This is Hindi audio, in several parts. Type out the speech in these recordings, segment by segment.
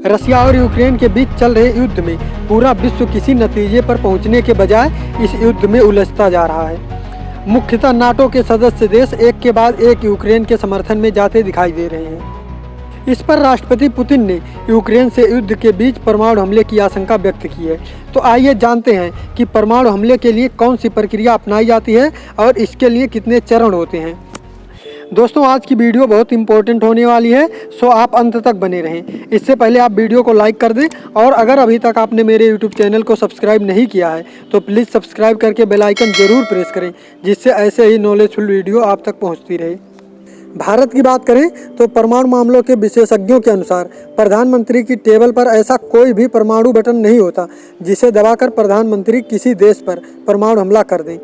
रसिया और यूक्रेन के बीच चल रहे युद्ध में पूरा विश्व किसी नतीजे पर पहुंचने के बजाय इस युद्ध में उलझता जा रहा है। मुख्यतः नाटो के सदस्य देश एक के बाद एक यूक्रेन के समर्थन में जाते दिखाई दे रहे हैं। इस पर राष्ट्रपति पुतिन ने यूक्रेन से युद्ध के बीच परमाणु हमले की आशंका व्यक्त की है। तो आइए जानते हैं कि परमाणु हमले के लिए कौन सी प्रक्रिया अपनाई जाती है और इसके लिए कितने चरण होते हैं। दोस्तों, आज की वीडियो बहुत इंपॉर्टेंट होने वाली है, सो आप अंत तक बने रहें। इससे पहले आप वीडियो को लाइक कर दें और अगर अभी तक आपने मेरे यूट्यूब चैनल को सब्सक्राइब नहीं किया है तो प्लीज़ सब्सक्राइब करके बेल आइकन ज़रूर प्रेस करें, जिससे ऐसे ही नॉलेजफुल वीडियो आप तक पहुँचती रहे। भारत की बात करें तो परमाणु मामलों के विशेषज्ञों के अनुसार प्रधानमंत्री की टेबल पर ऐसा कोई भी परमाणु बटन नहीं होता जिसे दबाकर प्रधानमंत्री किसी देश पर परमाणु हमला कर दें।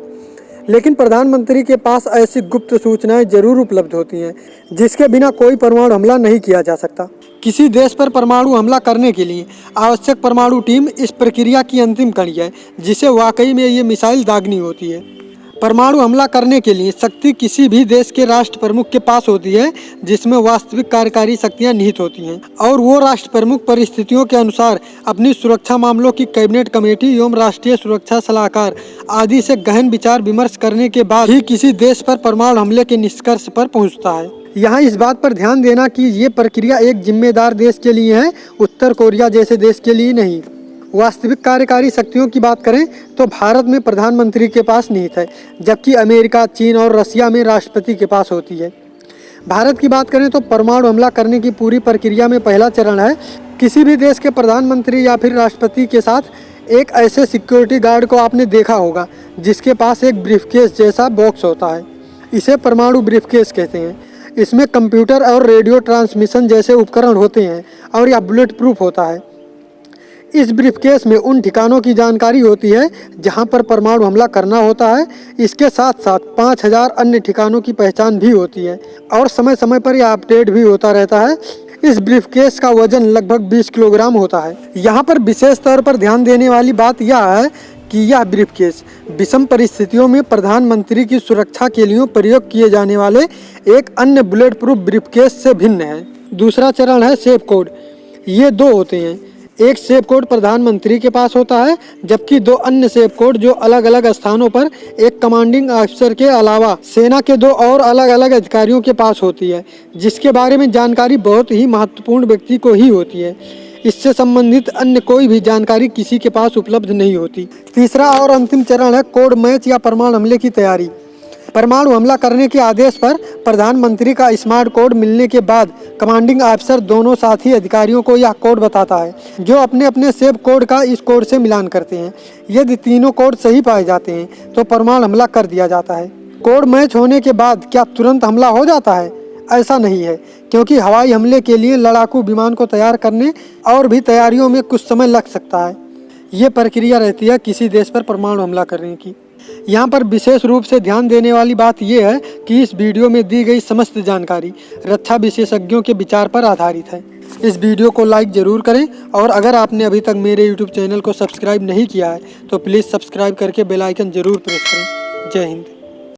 लेकिन प्रधानमंत्री के पास ऐसी गुप्त सूचनाएं जरूर उपलब्ध होती हैं जिसके बिना कोई परमाणु हमला नहीं किया जा सकता। किसी देश पर परमाणु हमला करने के लिए आवश्यक परमाणु टीम इस प्रक्रिया की अंतिम कड़ी है, जिसे वाकई में ये मिसाइल दागनी होती है। परमाणु हमला करने के लिए शक्ति किसी भी देश के राष्ट्र प्रमुख के पास होती है, जिसमें वास्तविक कार्यकारी शक्तियां निहित होती हैं और वो राष्ट्र प्रमुख परिस्थितियों के अनुसार अपनी सुरक्षा मामलों की कैबिनेट कमेटी एवं राष्ट्रीय सुरक्षा सलाहकार आदि से गहन विचार विमर्श करने के बाद ही किसी देश पर परमाणु हमले के निष्कर्ष पर पहुँचता है। यहाँ इस बात पर ध्यान देना कि ये प्रक्रिया एक जिम्मेदार देश के लिए है, उत्तर कोरिया जैसे देश के लिए नहीं। वास्तविक कार्यकारी शक्तियों की बात करें तो भारत में प्रधानमंत्री के पास निहित है, जबकि अमेरिका, चीन और रसिया में राष्ट्रपति के पास होती है। भारत की बात करें तो परमाणु हमला करने की पूरी प्रक्रिया में पहला चरण है किसी भी देश के प्रधानमंत्री या फिर राष्ट्रपति के साथ एक ऐसे सिक्योरिटी गार्ड को आपने देखा होगा जिसके पास एक ब्रीफकेस जैसा बॉक्स होता है। इसे परमाणु ब्रीफकेस कहते हैं। इसमें कंप्यूटर और रेडियो ट्रांसमिशन जैसे उपकरण होते हैं और यह बुलेट प्रूफ होता है। इस ब्रीफकेस में उन ठिकानों की जानकारी होती है जहां पर परमाणु हमला करना होता है। इसके साथ साथ 5000 अन्य ठिकानों की पहचान भी होती है और समय समय पर यह अपडेट भी होता रहता है। इस ब्रीफकेस का वजन लगभग 20 किलोग्राम होता है। यहाँ पर विशेष तौर पर ध्यान देने वाली बात यह है कि यह ब्रीफकेस विषम परिस्थितियों में प्रधानमंत्री की सुरक्षा के लिए प्रयोग किए जाने वाले एक अन्य बुलेट प्रूफ ब्रीफकेस से भिन्न है। दूसरा चरण है सेफ कोड। ये दो होते हैं। एक सेफ कोड प्रधानमंत्री के पास होता है, जबकि दो अन्य सेफ कोड जो अलग अलग स्थानों पर एक कमांडिंग ऑफिसर के अलावा सेना के दो और अलग अलग अधिकारियों के पास होती है, जिसके बारे में जानकारी बहुत ही महत्वपूर्ण व्यक्ति को ही होती है। इससे संबंधित अन्य कोई भी जानकारी किसी के पास उपलब्ध नहीं होती। तीसरा और अंतिम चरण है कोड मैच या परमाणु हमले की तैयारी। परमाणु हमला करने के आदेश पर प्रधानमंत्री का स्मार्ट कोड मिलने के बाद कमांडिंग ऑफिसर दोनों साथी अधिकारियों को यह कोड बताता है, जो अपने अपने सेफ कोड का इस कोड से मिलान करते हैं। यदि तीनों कोड सही पाए जाते हैं तो परमाणु हमला कर दिया जाता है। कोड मैच होने के बाद क्या तुरंत हमला हो जाता है? ऐसा नहीं है, क्योंकि हवाई हमले के लिए लड़ाकू विमान को तैयार करने और भी तैयारियों में कुछ समय लग सकता है। ये प्रक्रिया रहती है किसी देश पर परमाणु हमला करने की। यहाँ पर विशेष रूप से ध्यान देने वाली बात यह है कि इस वीडियो में दी गई समस्त जानकारी रक्षा विशेषज्ञों के विचार पर आधारित है। इस वीडियो को लाइक ज़रूर करें और अगर आपने अभी तक मेरे यूट्यूब चैनल को सब्सक्राइब नहीं किया है तो प्लीज़ सब्सक्राइब करके बेल आइकन ज़रूर प्रेस करें। जय हिंद।